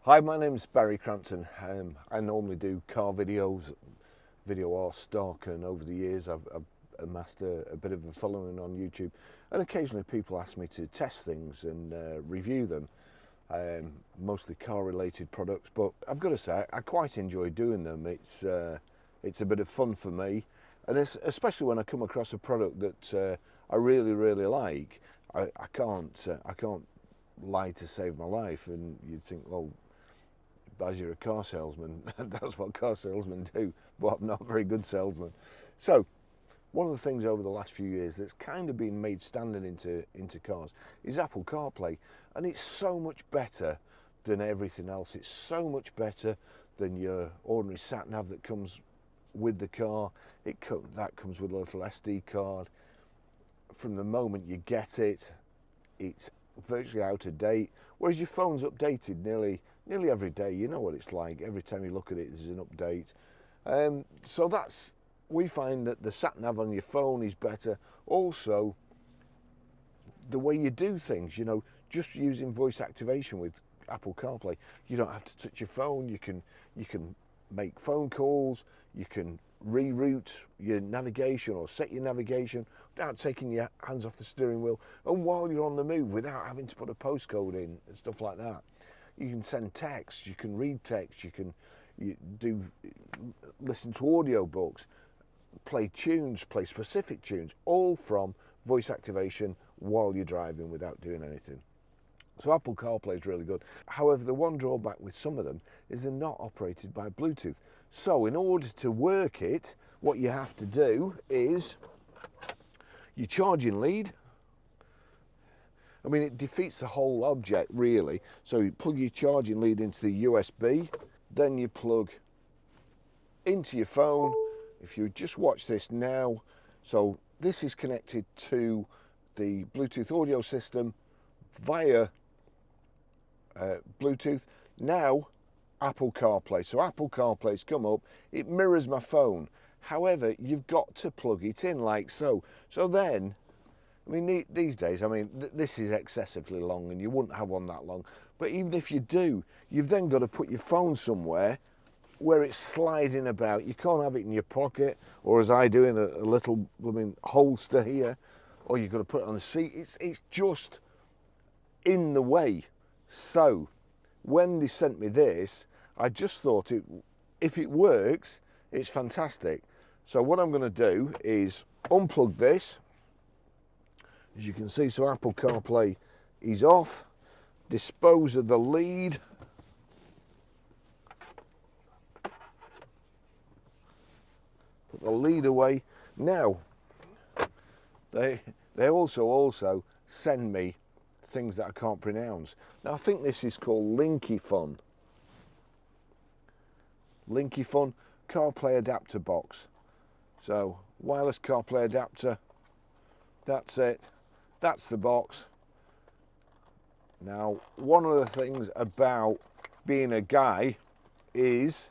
Hi, my name's Barry Crampton. I normally do car videos, video or stock, and over the years I've amassed a bit of a following on YouTube, and occasionally people ask me to test things and review them, mostly car related products, but I've got to say I quite enjoy doing them. It's a bit of fun for me, and especially when I come across a product that I really like. I can't lie to save my life, and you'd think, well, as you're a car salesman, that's what car salesmen do, but I'm not a very good salesman. So one of the things over the last few years that's kind of been made standard into cars is Apple Carplay, and it's so much better than everything else. It's so much better than your ordinary sat nav that comes with the car. That comes with a little SD card. From the moment you get it, it's virtually out of date, whereas your phone's updated nearly every day. You know what it's like. Every time you look at it, there's an update. So we find that the sat nav on your phone is better. Also, the way you do things, just using voice activation with Apple CarPlay, you don't have to touch your phone. You can make phone calls. You can reroute your navigation or set your navigation without taking your hands off the steering wheel, and while you're on the move, without having to put a postcode in and stuff like that. You can send text, you can read text, you can listen to audio books, play tunes, play specific tunes, all from voice activation while you're driving without doing anything. So Apple CarPlay is really good. However, the one drawback with some of them is they're not operated by Bluetooth. So in order to work it, what you have to do is your charging lead. I mean, it defeats the whole object, really. So you plug your charging lead into the USB, then you plug into your phone. If you just watch this now, so this is connected to the Bluetooth audio system via Bluetooth. Now, Apple CarPlay. So Apple CarPlay's come up, it mirrors my phone. However, you've got to plug it in like so. So then, I mean, these days, I mean, this is excessively long and you wouldn't have one that long. But even if you do, you've then got to put your phone somewhere where it's sliding about. You can't have it in your pocket, or as I do, in a little holster here, or you've got to put it on the seat. It's just in the way. So when they sent me this, I just thought, if it works, it's fantastic. So what I'm going to do is unplug this. As you can see, so Apple CarPlay is off. Dispose of the lead. Put the lead away. Now, they also send me things that I can't pronounce. Now, I think this is called Linkifun. Linkifun CarPlay adapter box. So, wireless CarPlay adapter. That's it. That's the box. Now, one of the things about being a guy is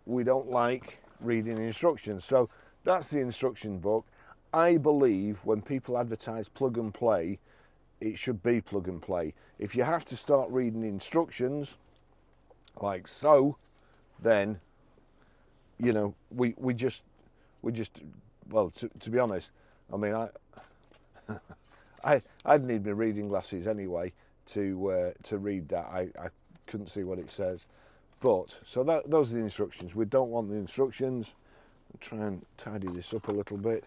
we don't like reading instructions. So that's the instruction book. I believe when people advertise plug and play, it should be plug and play. If you have to start reading instructions like so, then we just well, to be honest, I mean, I'd need my reading glasses anyway to read that. I couldn't see what it says, but so those are the instructions. We don't want the instructions. I'll try and tidy this up a little bit.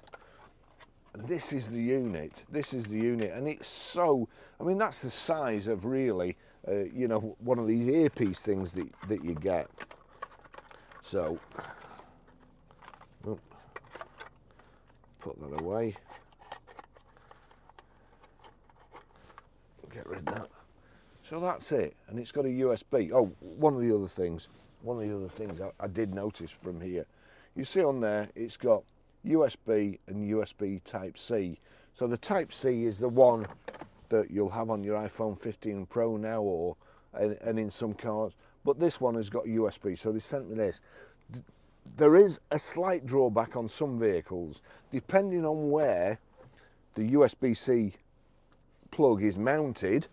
And this is the unit. This is the unit, and it's so. I mean, that's the size of really, one of these earpiece things that you get. So, put that away. Get rid of that. So that's it, and it's got a USB. Oh, one of the other things I did notice from here, you see on there, it's got USB and USB Type-C. So the Type-C is the one that you'll have on your iPhone 15 Pro now, and in some cars. But this one has got USB, so they sent me this. There is a slight drawback on some vehicles, depending on where the USB-C plug is mounted.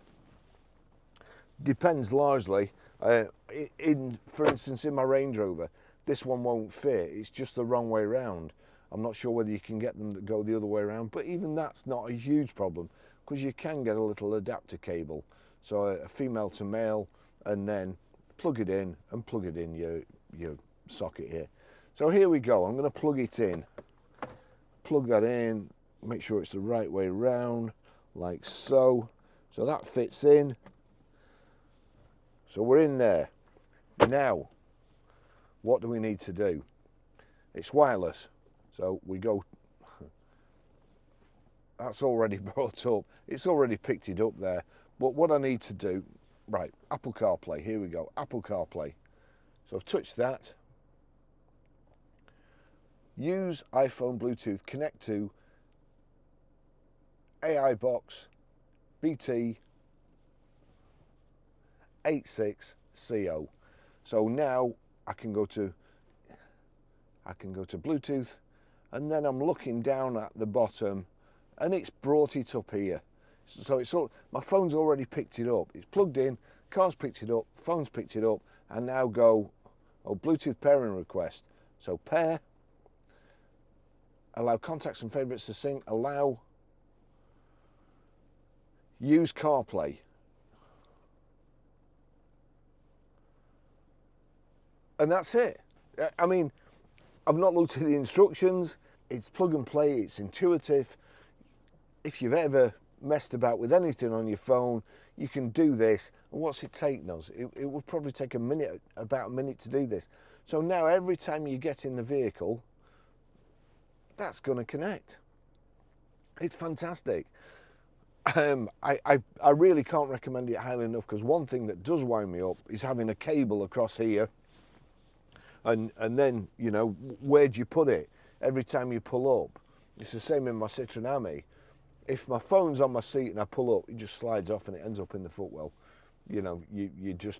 Depends largely For instance, in my Range Rover, this one won't fit. It's just the wrong way around. I'm not sure whether you can get them that go the other way around, but even that's not a huge problem because you can get a little adapter cable. So a female to male, and then plug it in and plug it in your socket here. So here we go. I'm going to plug it in. Plug that in. Make sure it's the right way around, like so. So that fits in. So we're in there. Now, what do we need to do? It's wireless. So we go, that's already brought up. It's already picked it up there. But what I need to do, right, Apple CarPlay, here we go, Apple CarPlay. So I've touched that. Use iPhone Bluetooth, connect to AI box BT 86CO. So now I can go to Bluetooth, and then I'm looking down at the bottom and it's brought it up here. So it's all, my phone's already picked it up. It's plugged in, car's picked it up, phone's picked it up, and now go, oh, Bluetooth pairing request. So pair, allow contacts and favorites to sync, allow, use CarPlay. And that's it. I mean, I've not looked at the instructions. It's plug and play, it's intuitive. If you've ever messed about with anything on your phone, you can do this. And what's it taking us? It would probably take about a minute to do this. So now every time you get in the vehicle, that's going to connect. It's fantastic. I really can't recommend it highly enough, because one thing that does wind me up is having a cable across here. And then, you know, where do you put it? Every time you pull up. It's the same in my Citroen Ami. If my phone's on my seat and I pull up, it just slides off and it ends up in the footwell. You know, you just,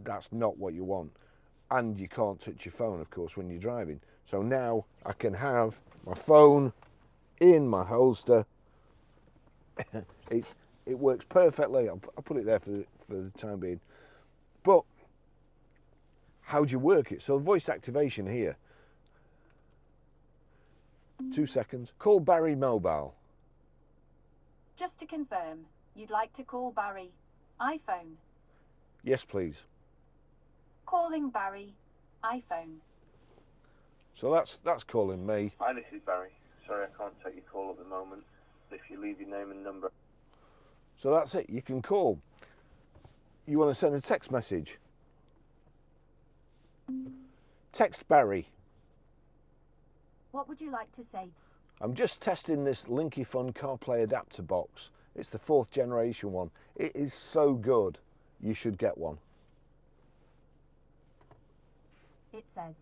that's not what you want. And you can't touch your phone, of course, when you're driving. So now I can have my phone in my holster. It works perfectly. I'll put it there for the time being. But how do you work it? So voice activation here. 2 seconds. Call Barry mobile. Just to confirm, you'd like to call Barry. iPhone. Yes, please. Calling Barry. iPhone. So that's calling me. Hi, this is Barry. Sorry, I can't take your call at the moment. If you leave your name and number. So that's it. You can call. You want to send a text message? Text Barry. What would you like to say? I'm just testing this Linkifun CarPlay adapter box. It's the 4th generation one. It is so good. You should get one. It says,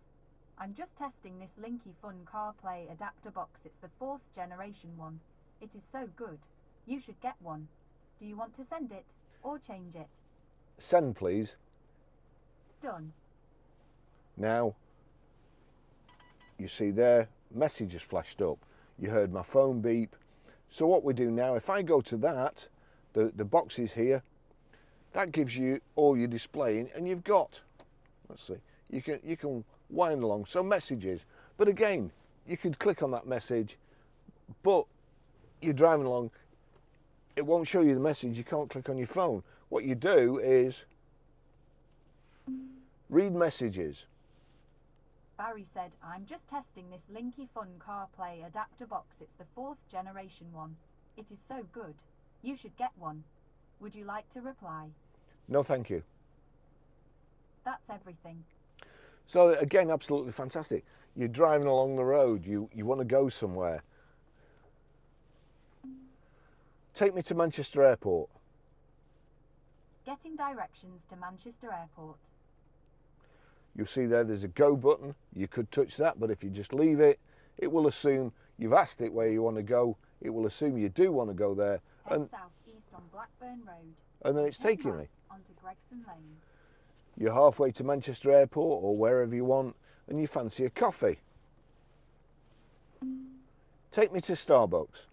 I'm just testing this Linkifun CarPlay adapter box. It's the 4th generation one. It is so good. You should get one. Do you want to send it or change it? Send, please. Done. Now, you see there, message has flashed up. You heard my phone beep. So what we do now, if I go to that, the box is here. That gives you all your displaying, and you've got, let's see, you can wind along. So messages, but again, you could click on that message, but you're driving along, it won't show you the message. You can't click on your phone. What you do is read messages. Barry said, I'm just testing this Linkifun CarPlay adapter box. It's the 4th generation one. It is so good. You should get one. Would you like to reply? No, thank you. That's everything. So again, absolutely fantastic. You're driving along the road. You want to go somewhere. Take me to Manchester Airport. Getting directions to Manchester Airport. You'll see there's a go button. You could touch that, but if you just leave it, it will assume you've asked it where you want to go. It will assume you do want to go there. Head south east on Blackburn Road. And then it's taking me. Onto Gregson Lane. You're halfway to Manchester Airport or wherever you want, and you fancy a coffee. Take me to Starbucks.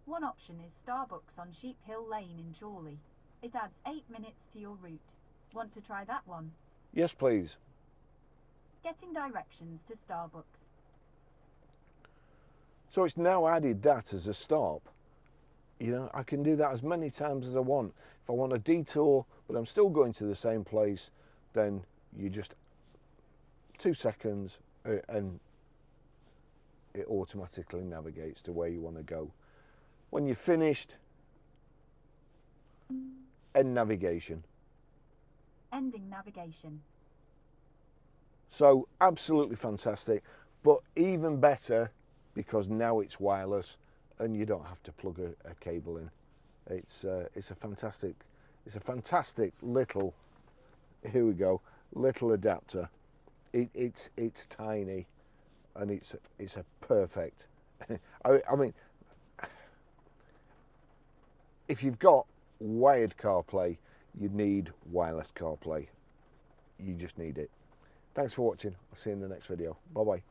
One option is Starbucks on Sheep Hill Lane in Chorley. It adds 8 minutes to your route. Want to try that one? Yes, please. Getting directions to Starbucks. So it's now added that as a stop. You know, I can do that as many times as I want. If I want a detour, but I'm still going to the same place, then you just 2 seconds and it automatically navigates to where you want to go. When you're finished, end navigation. Ending navigation. So absolutely fantastic, but even better because now it's wireless and you don't have to plug a cable in. It's a fantastic little, here we go, little adapter. It's tiny and it's a perfect. I mean, if you've got wired CarPlay, you need wireless CarPlay. You just need it. Thanks for watching. I'll see you in the next video. Bye bye.